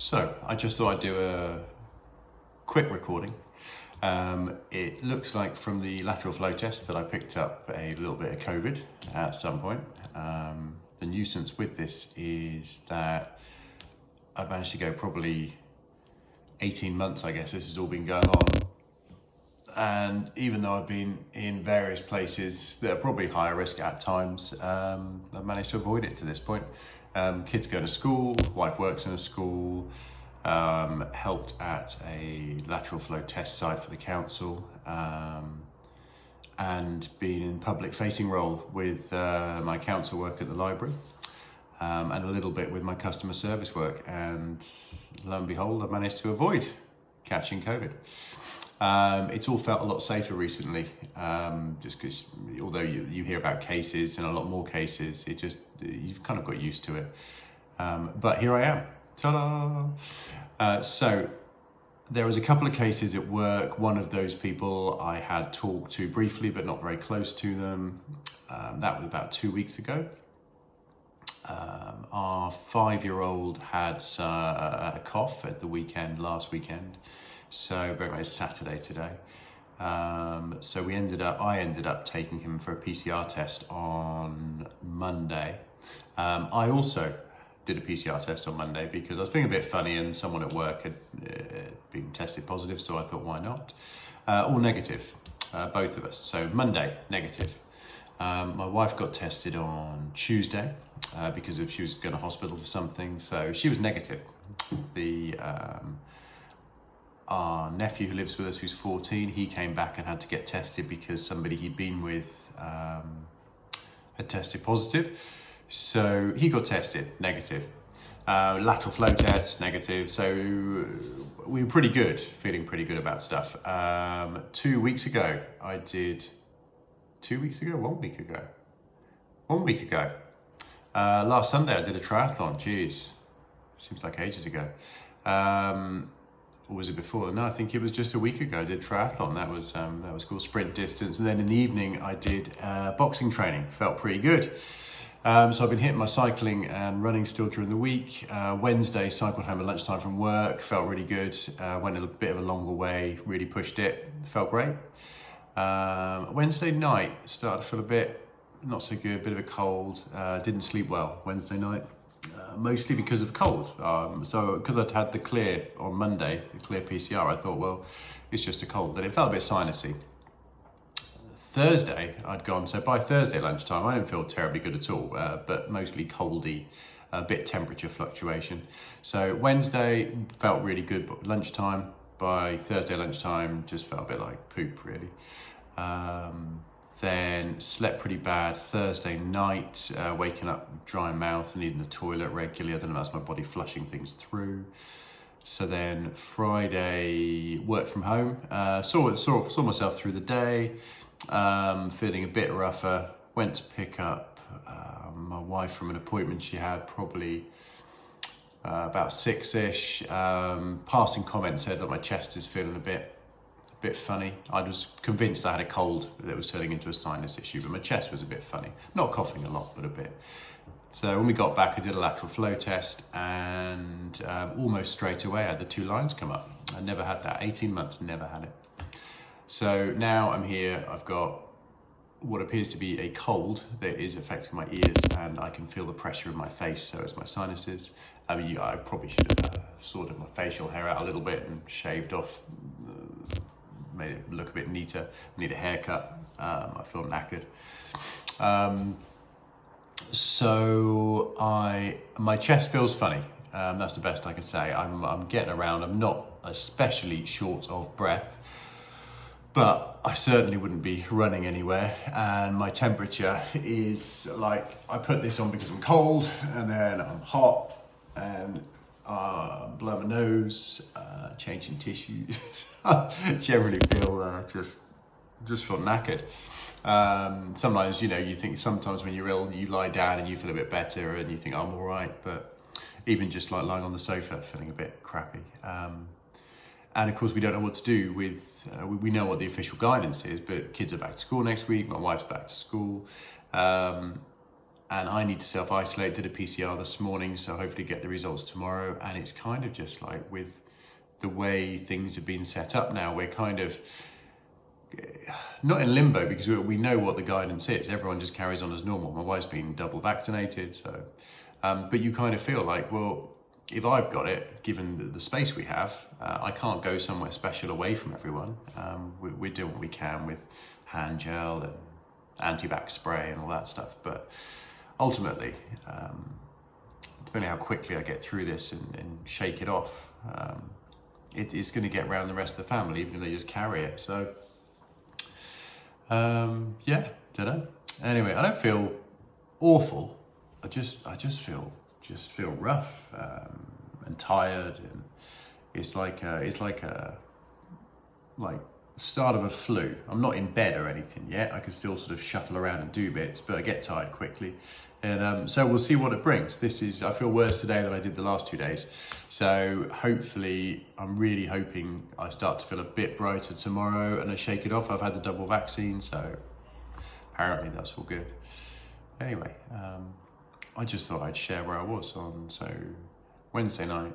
So I just thought I'd do a quick recording. It looks like from the lateral flow test that I picked up a little bit of COVID at some point. The nuisance with this is that I've managed to go probably 18 months, I guess this has all been going on. And even though I've been in various places that are probably higher risk at times, I've managed to avoid it to this point. Kids go to school, wife works in a school, helped at a lateral flow test site for the council, and been in public facing role with my council work at the library, and a little bit with my customer service work, and lo and behold, I've managed to avoid catching COVID. It's all felt a lot safer recently, just because although you hear about cases and a lot more cases, you've kind of got used to it. But here I am, ta-da! So there was a couple of cases at work. One of those people I had talked to briefly, but not very close to them. That was about 2 weeks ago. Our 5-year-old had a cough at the weekend, last weekend. So very much Saturday today. So I ended up taking him for a PCR test on Monday. I also did a PCR test on Monday because I was being a bit funny and someone at work had been tested positive, so I thought, why not? All negative, both of us. So Monday, negative. My wife got tested on Tuesday because she was going to hospital for something, so she was negative. Our nephew who lives with us, who's 14, he came back and had to get tested because somebody he'd been with had tested positive. So he got tested, negative. Lateral flow test, negative. So we were pretty good, feeling pretty good about stuff. 2 weeks ago, 1 week ago. Last Sunday I did a triathlon, geez, seems like ages ago. Or was it before? No, I think it was just a week ago I did triathlon. That was called sprint distance. And then in the evening I did boxing training, felt pretty good. So I've been hitting my cycling and running still during the week. Wednesday, cycled home at lunchtime from work, felt really good. Went a bit of a longer way, really pushed it, felt great. Wednesday night, started to feel a bit not so good, bit of a cold. Didn't sleep well Wednesday night, mostly because of cold. So because I'd had the clear on Monday, the clear PCR, I thought, well, it's just a cold, but it felt a bit sinusy. Thursday, I'd gone, so by Thursday lunchtime, I didn't feel terribly good at all, but mostly coldy, a bit temperature fluctuation. So Wednesday felt really good, but lunchtime, by Thursday lunchtime, just felt a bit like poop, really. Then slept pretty bad Thursday night, waking up dry mouth, needing the toilet regularly. I don't know if that's my body flushing things through. So then Friday, worked from home, saw myself through the day, feeling a bit rougher. Went to pick up my wife from an appointment she had, probably about 6-ish. Passing comment said that my chest is feeling a bit funny. I was convinced I had a cold that was turning into a sinus issue, but my chest was a bit funny. Not coughing a lot, but a bit. So when we got back, I did a lateral flow test, and almost straight away I had the 2 lines come up. I never had that, 18 months, never had it. So now I'm here, I've got what appears to be a cold that is affecting my ears, and I can feel the pressure in my face, so it's my sinuses. I mean, I probably should have sorted my facial hair out a little bit and shaved off, made it look a bit neater. Need a haircut. I feel knackered. So my chest feels funny. That's the best I can say. I'm getting around. I'm not especially short of breath, but I certainly wouldn't be running anywhere. And my temperature is like, I put this on because I'm cold, and then I'm hot, and blow my nose, changing tissues. Generally feel just feel knackered. Sometimes, you think sometimes when you're ill, you lie down and you feel a bit better and you think, I'm all right. But even just like lying on the sofa, feeling a bit crappy. And of course, we don't know what to do with, we know what the official guidance is, but kids are back to school next week. My wife's back to school. and I need to self-isolate. Did a PCR this morning, so hopefully get the results tomorrow. And it's kind of just like with the way things have been set up now, we're kind of not in limbo because we know what the guidance is. Everyone just carries on as normal. My wife's been double vaccinated, so but you kind of feel like, well, if I've got it, given the space we have, I can't go somewhere special away from everyone. We're doing what we can with hand gel and anti-vax spray and all that stuff, but ultimately, depending how quickly I get through this and shake it off, it's going to get around the rest of the family, even if they just carry it. So, yeah, don't know. Anyway, I don't feel awful. I just feel rough and tired, and it's like start of a flu. I'm not in bed or anything yet. I can still sort of shuffle around and do bits, but I get tired quickly. And so we'll see what it brings. I feel worse today than I did the last 2 days. So hopefully, I'm really hoping I start to feel a bit brighter tomorrow and I shake it off. I've had the double vaccine, so apparently that's all good. Anyway, I just thought I'd share where I was on, so Wednesday night,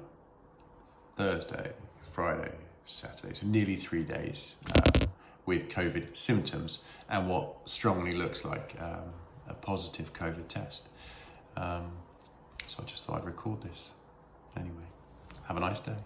Thursday, Friday, Saturday, so nearly 3 days with COVID symptoms and what strongly looks like a positive COVID test. So I just thought I'd record this. Anyway, have a nice day.